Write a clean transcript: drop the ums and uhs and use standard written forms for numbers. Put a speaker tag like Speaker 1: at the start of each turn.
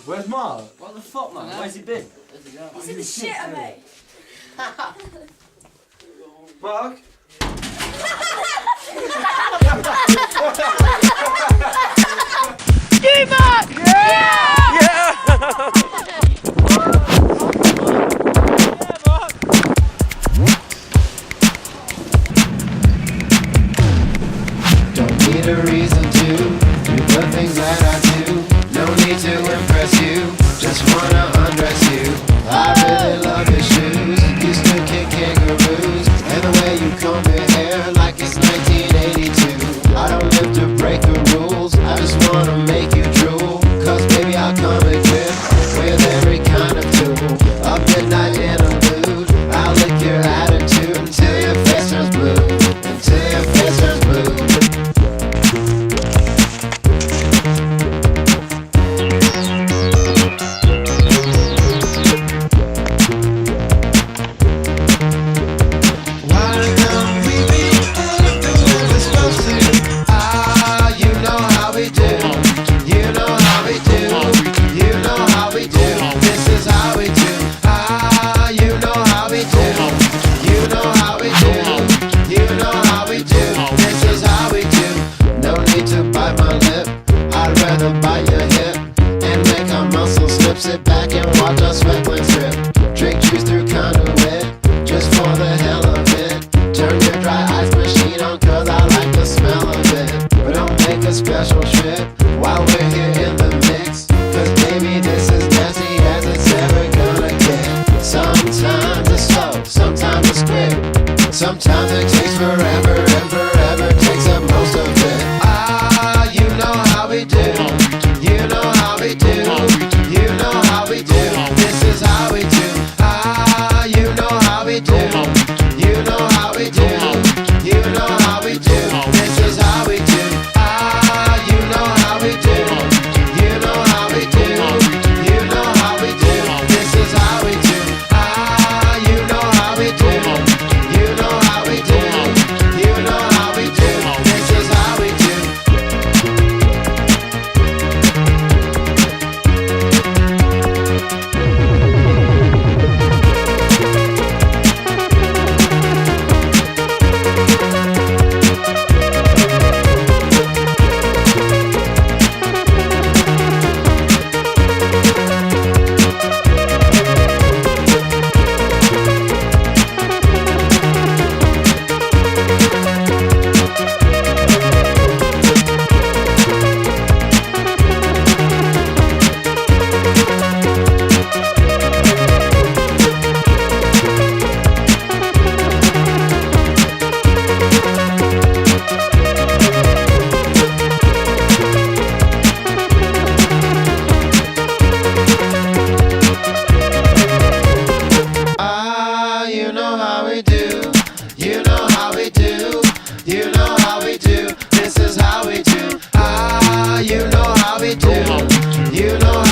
Speaker 1: Where's Mark?
Speaker 2: What the fuck, man? Where's he been?
Speaker 3: He's in the shitter, mate.
Speaker 1: Mark?
Speaker 3: You, Mark!
Speaker 4: Don't need a reason to do the things that I do. No need to impress you, just wanna undress you. I really love your shoes, used to kick kangaroos, and the way you comb your hair like it's 1982. I don't live to break the rules, I just wanna make you drool. Cause baby I'll come equipped with every kind of tool. A midnight interlude, I'll lick your attitude until your face turns blue. Until your face turns blue. Sit back and watch our sweat glands drip. Drink juice through conduit, just for the hell of it. Turn your dry ice machine on cause I like the smell of it. But don't make a special trip while we're here in the mix. Cause baby this is nasty as it's ever gonna get. Sometimes it's slow, sometimes it's quick. Sometimes it takes forever and forever takes up most of it. Ah, you know how we do. You know how we do. You know how we do, this is how we do. Ah, you know how we do. You know how we do. You know how we do, this is how we do. Ah, you know how we do. You know how we do. You know how we do, this is how we do. Ah, you know how we do. You know how we do. You know how we do, this is how we do. You know how we do, you know how we do, you know how we do, this is how we do. Ah, you know how we do, you know